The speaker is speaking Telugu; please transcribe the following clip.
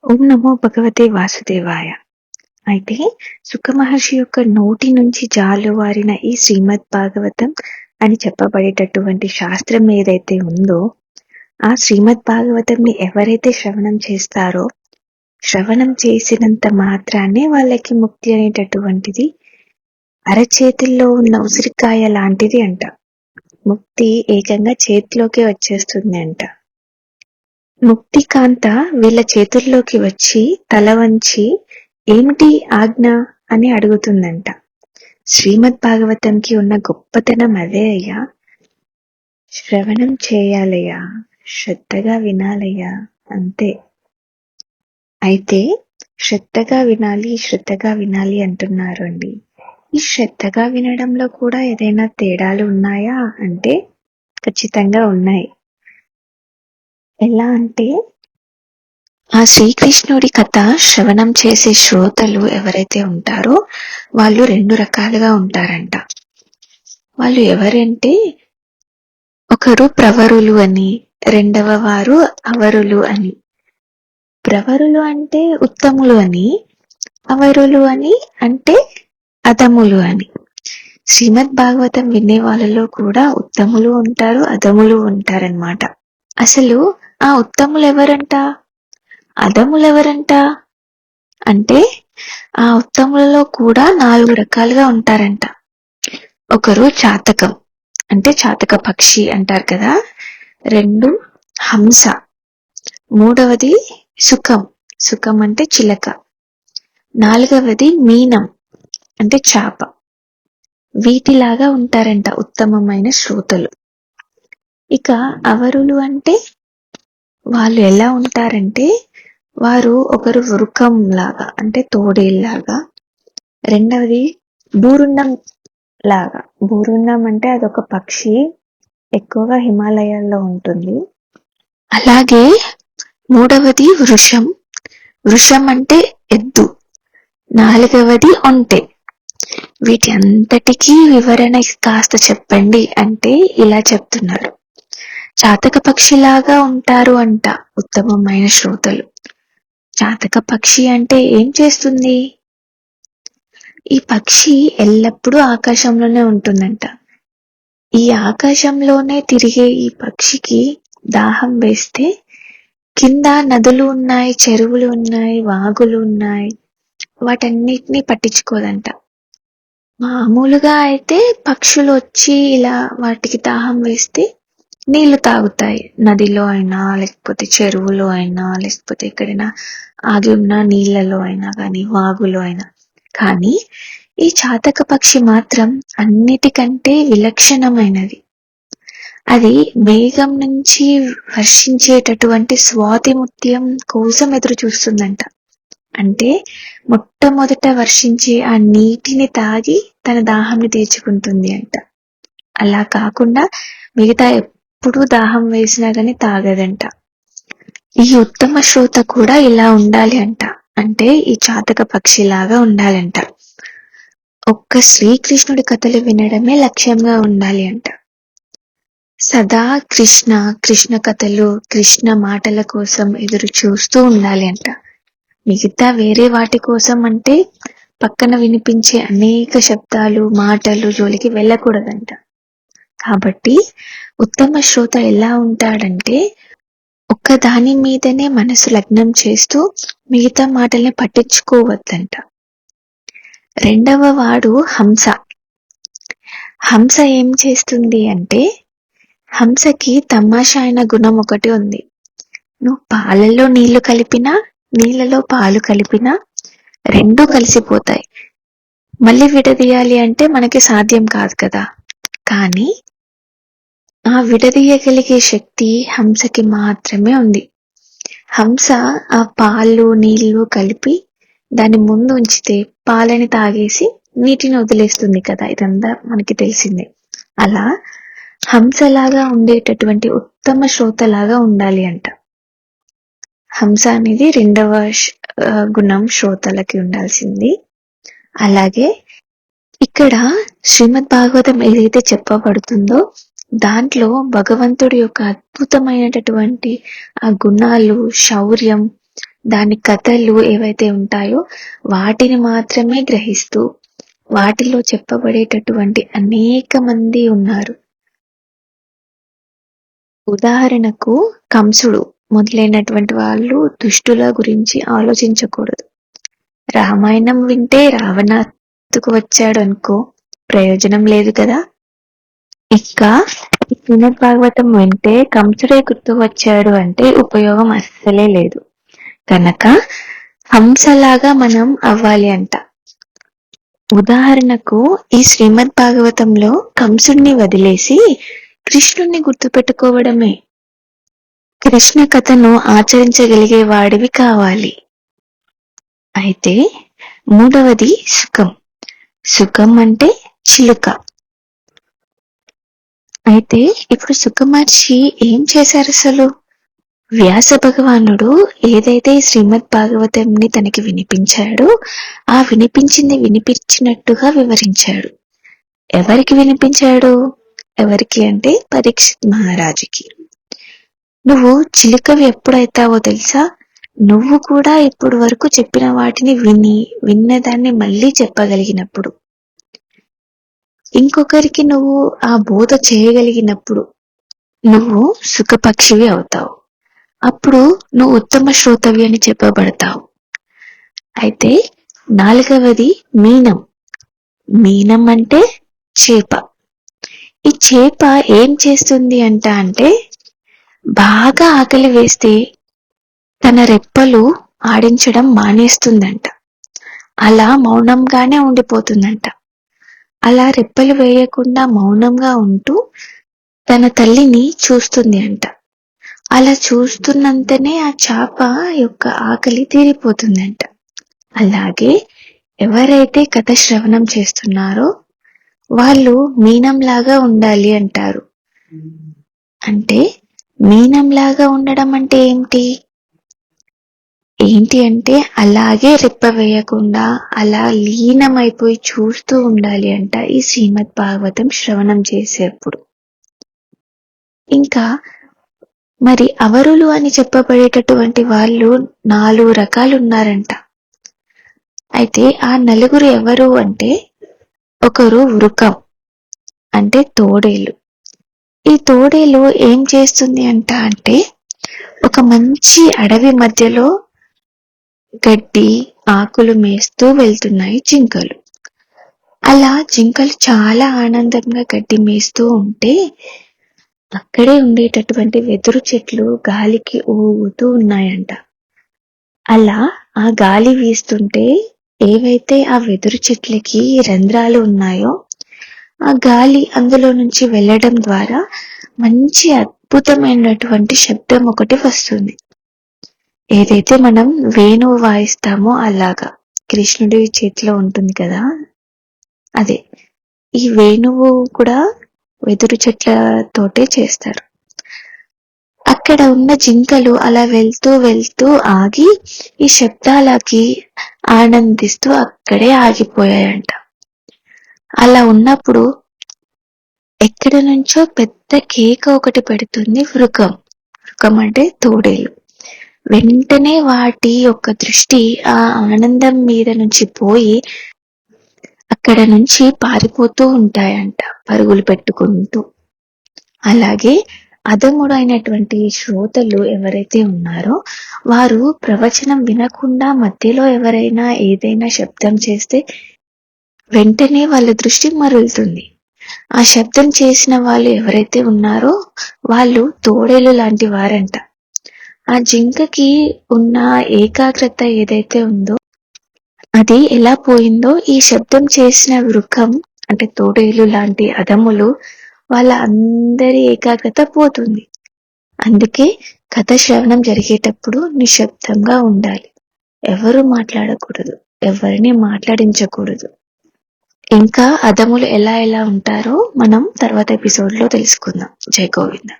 ఓం నమో భగవతే వాసుదేవాయ. అయితే సుఖ మహర్షి యొక్క నోటి నుంచి జాలువారిన ఈ శ్రీమద్ భాగవతం అని చెప్పబడేటటువంటి శాస్త్రం ఏదైతే ఉందో, ఆ శ్రీమద్ భాగవతంని ఎవరైతే శ్రవణం చేస్తారో, శ్రవణం చేసినంత మాత్రాన్నే వాళ్ళకి ముక్తి అనేటటువంటిది అరచేతుల్లో ఉన్న ఉసిరికాయ లాంటిది అంట. ముక్తి ఏకంగా చేతిలోకే వచ్చేస్తుంది అంట. ముక్తికాంత వీళ్ళ చేతుల్లోకి వచ్చి తల వంచి ఏమిటి ఆజ్ఞ అని అడుగుతుందంట. శ్రీమద్ భాగవతంకి ఉన్న గొప్పతనం అదే అయ్యా. శ్రవణం చేయాలయ్యా, శ్రద్ధగా వినాలయ్యా, అంతే. అయితే శ్రద్ధగా వినాలి అంటున్నారు అండి. ఈ శ్రద్ధగా వినడంలో కూడా ఏదైనా తేడాలు ఉన్నాయా అంటే ఖచ్చితంగా ఉన్నాయి. ఎలా అంటే, ఆ శ్రీకృష్ణుడి కథ శ్రవణం చేసే శ్రోతలు ఎవరైతే ఉంటారో వాళ్ళు 2 రకాలుగా ఉంటారంట. వాళ్ళు ఎవరంటే, ఒకరు ప్రవరులు అని, రెండవ వారు అవరులు అని. ప్రవరులు అంటే ఉత్తములు అని, అవరులు అని అంటే అధములు అని. శ్రీమద్ భాగవతం వినే వాళ్ళలో కూడా ఉత్తములు ఉంటారు, అధములు ఉంటారన్నమాట. అసలు ఆ ఉత్తములు ఎవరంట, అధములు ఎవరంట అంటే, ఆ ఉత్తములలో కూడా 4 రకాలుగా ఉంటారంట. ఒకరు చాతకం అంటే చాతక పక్షి అంటారు కదా, 2 హంస, 3వది సుఖం అంటే చిలక, 4వది మీనం అంటే చాప. వీటిలాగా ఉంటారంట ఉత్తమమైన శ్రోతలు. ఇక అవరులు అంటే వాళ్ళు ఎలా ఉంటారంటే, వారు ఒకరు వృకం లాగా అంటే తోడేల్లాగా, రెండవది బూరుండం లాగా. బూరుండం అంటే అదొక పక్షి, ఎక్కువగా హిమాలయాల్లో ఉంటుంది. అలాగే 3వది వృషం అంటే ఎద్దు, 4వది ఒంటె. వీటి అంతటికీ వివరణ కాస్త చెప్పండి అంటే ఇలా చెప్తున్నారు. చాతక పక్షిలాగా ఉంటారు అంట ఉత్తమమైన శ్రోతలు. చాతక పక్షి అంటే ఏం చేస్తుంది? ఈ పక్షి ఎల్లప్పుడూ ఆకాశంలోనే ఉంటుందంట. ఈ ఆకాశంలోనే తిరిగే ఈ పక్షికి దాహం వేస్తే కింద నదులు ఉన్నాయి, చెరువులు ఉన్నాయి, వాగులు ఉన్నాయి, వాటన్నిటినీ పట్టించుకోదంట. మామూలుగా అయితే పక్షులు వచ్చి ఇలా వాటికి దాహం వేస్తే నీళ్లు తాగుతాయి, నదిలో అయినా లేకపోతే చెరువులో అయినా లేకపోతే ఎక్కడైనా ఆగి ఉన్న నీళ్లలో అయినా కానీ వాగులో అయినా. కానీ ఈ చాతక పక్షి మాత్రం అన్నిటికంటే విలక్షణమైనది. అది మేఘం నుంచి వర్షించేటటువంటి స్వాతి ముత్యం కోసం ఎదురు చూస్తుందంట. అంటే మొట్టమొదట వర్షించే ఆ నీటిని తాగి తన దాహాన్ని తీర్చుకుంటుంది అంట. అలా కాకుండా మిగతా ఎప్పుడు దాహం వేసినా గానీ తాగదంట. ఈ ఉత్తమ శ్రోత కూడా ఇలా ఉండాలి అంట. అంటే ఈ చాతక పక్షిలాగా ఉండాలంట. ఒక్క శ్రీకృష్ణుడి కథలు వినడమే లక్ష్యంగా ఉండాలి అంట. సదా కృష్ణ కథలు, కృష్ణ మాటల కోసం ఎదురు చూస్తూ ఉండాలి అంట. మిగతా వేరే వాటి కోసం అంటే పక్కన వినిపించే అనేక శబ్దాలు, మాటలు జోలికి వెళ్ళకూడదంట. కాబట్టి ఉత్తమ శ్రోత ఎలా ఉంటాడంటే, ఒక్క దాని మీదనే మనసు లగ్నం చేస్తూ మిగతా మాటల్ని పట్టించుకోవద్దంట. రెండవ వాడు హంస. హంస ఏం చేస్తుంది అంటే, హంసకి తమాషా అయిన గుణం ఒకటి ఉంది. నువ్వు పాలలో నీళ్లు కలిపినా, నీళ్ళలో పాలు కలిపినా 2 కలిసిపోతాయి. మళ్ళీ విడదీయాలి అంటే మనకి సాధ్యం కాదు కదా. కానీ ఆ విడదీయగలిగే శక్తి హంసకి మాత్రమే ఉంది. హంస ఆ పాలు నీళ్లు కలిపి దాని ముందు ఉంచితే పాలని తాగేసి నీటిని వదిలేస్తుంది కదా, ఇదంతా మనకి తెలిసిందే. అలా హంసలాగా ఉండేటటువంటి ఉత్తమ శ్రోతలాగా ఉండాలి అంట. హంస అనేది 2వ గుణం శ్రోతలకి ఉండాల్సింది. అలాగే ఇక్కడ శ్రీమద్ భాగవతం ఏదైతే చెప్పబడుతుందో దాంట్లో భగవంతుడి యొక్క అద్భుతమైనటువంటి ఆ గుణాలు, శౌర్యం, దాని కథలు ఏవైతే ఉంటాయో వాటిని మాత్రమే గ్రహిస్తూ వాటిలో చెప్పబడేటటువంటి అనేక మంది ఉన్నారు. ఉదాహరణకు కంసుడు మొదలైనటువంటి వాళ్ళు దుష్టుల గురించి ఆలోచించకూడదు. రామాయణం వింటే రావణాసుకు వచ్చాడు అనుకో, ప్రయోజనం లేదు కదా. ఇంకా శ్రీమద్ భాగవతం వింటే కంసుడే గుర్తు వచ్చాడు అంటే ఉపయోగం అస్సలే లేదు. కనుక హంసలాగా మనం అవ్వాలి అంట. ఉదాహరణకు ఈ శ్రీమద్ భాగవతంలో కంసుడిని వదిలేసి కృష్ణుణ్ణి గుర్తుపెట్టుకోవడమే. కృష్ణ కథను ఆచరించగలిగే వాడివి కావాలి. అయితే మూడవది సుఖం. సుఖం అంటే చిలుక. అయితే ఇప్పుడు సుఖమహర్షి ఏం చేశారు అసలు? వ్యాస భగవానుడు ఏదైతే శ్రీమద్ భాగవతంని తనకి వినిపించాడో ఆ వినిపించినట్టుగా వివరించాడు. ఎవరికి వినిపించాడు? ఎవరికి అంటే పరీక్షిత్ మహారాజుకి. నువ్వు చిలుకవి ఎప్పుడైతావో తెలుసా? నువ్వు కూడా ఇప్పటి వరకు చెప్పిన వాటిని విన్నదాన్ని మళ్ళీ చెప్పగలిగినప్పుడు, ఇంకొకరికి నువ్వు ఆ బోధ చేయగలిగినప్పుడు నువ్వు సుఖపక్షివి అవుతావు. అప్పుడు నువ్వు ఉత్తమ శ్రోతవి అని చెప్పబడతావు. అయితే నాలుగవది మీనం. మీనం అంటే చేప. ఈ చేప ఏం చేస్తుంది అంటే బాగా ఆకలి వేస్తే తన రెప్పలు ఆడించడం మానేస్తుందంట. అలా మౌనంగానే ఉండిపోతుందంట. అలా రెప్పలు వేయకుండా మౌనంగా ఉంటూ తన తల్లిని చూస్తుంది అంట. అలా చూస్తున్నంతనే ఆ చేప యొక్క ఆకలి తీరిపోతుందంట. అలాగే ఎవరైతే కథ శ్రవణం చేస్తున్నారో వాళ్ళు మీనంలాగా ఉండాలి అంటారు. అంటే మీనంలాగా ఉండడం అంటే ఏంటి అంటే అలాగే రెప్ప వేయకుండా అలా లీనమైపోయి చూస్తూ ఉండాలి అంట ఈ శ్రీమద్ భాగవతం శ్రవణం చేసేప్పుడు. ఇంకా మరి అవరులు అని చెప్పబడేటటువంటి వాళ్ళు 4 రకాలు ఉన్నారంట. అయితే ఆ నలుగురు ఎవరు అంటే, ఒకరు వృకం అంటే తోడేలు. ఈ తోడేలు ఏం చేస్తుంది అంటే ఒక మంచి అడవి మధ్యలో గడ్డి ఆకులు మేస్తూ వెళ్తున్నాయి జింకలు. అలా జింకలు చాలా ఆనందంగా గడ్డి మేస్తూ ఉంటే అక్కడే ఉండేటటువంటి వెదురు చెట్లు గాలికి ఊగుతూ ఉన్నాయంట. అలా ఆ గాలి వీస్తుంటే ఏవైతే ఆ వెదురు చెట్లకి రంధ్రాలు ఉన్నాయో ఆ గాలి అందులో నుంచి వెళ్ళడం ద్వారా మంచి అద్భుతమైనటువంటి శబ్దం ఒకటి వస్తుంది. ఏదైతే మనం వేణువు వాయిస్తామో అలాగా కృష్ణుడి చేతిలో ఉంటుంది కదా, అదే ఈ వేణువు కూడా వెదురు చెట్లతోటే చేస్తారు. అక్కడ ఉన్న జింకలు అలా వెళ్తూ ఆగి ఈ శబ్దాలకి ఆనందిస్తూ అక్కడే ఆగిపోయాయంట. అలా ఉన్నప్పుడు ఎక్కడి నుంచో పెద్ద కేక ఒకటి పెడుతుంది వృకం. వృకం అంటే తోడేలు. వెంటనే వాటి యొక్క దృష్టి ఆ ఆనందం మీద నుంచి పోయి అక్కడ నుంచి పారిపోతూ ఉంటాయంట, పరుగులు పెట్టుకుంటూ. అలాగే అధముడు అయినటువంటి శ్రోతలు ఎవరైతే ఉన్నారో వారు ప్రవచనం వినకుండా మధ్యలో ఎవరైనా ఏదైనా శబ్దం చేస్తే వెంటనే వాళ్ళ దృష్టి మరలుతుంది. ఆ శబ్దం చేసిన వాళ్ళు ఎవరైతే ఉన్నారో వాళ్ళు తోడేలు లాంటి వారంట. ఆ జింకకి ఉన్న ఏకాగ్రత ఏదైతే ఉందో అది ఎలా పోయిందో ఈ శబ్దం చేసిన వృకం అంటే తోడేలు లాంటి అధములు వాళ్ళ అందరి ఏకాగ్రత పోతుంది. అందుకే కథ శ్రవణం జరిగేటప్పుడు నిశ్శబ్దంగా ఉండాలి. ఎవరు మాట్లాడకూడదు, ఎవరిని మాట్లాడించకూడదు. ఇంకా అధములు ఎలా ఉంటారో మనం తర్వాత ఎపిసోడ్ లో తెలుసుకుందాం. జై గోవింద.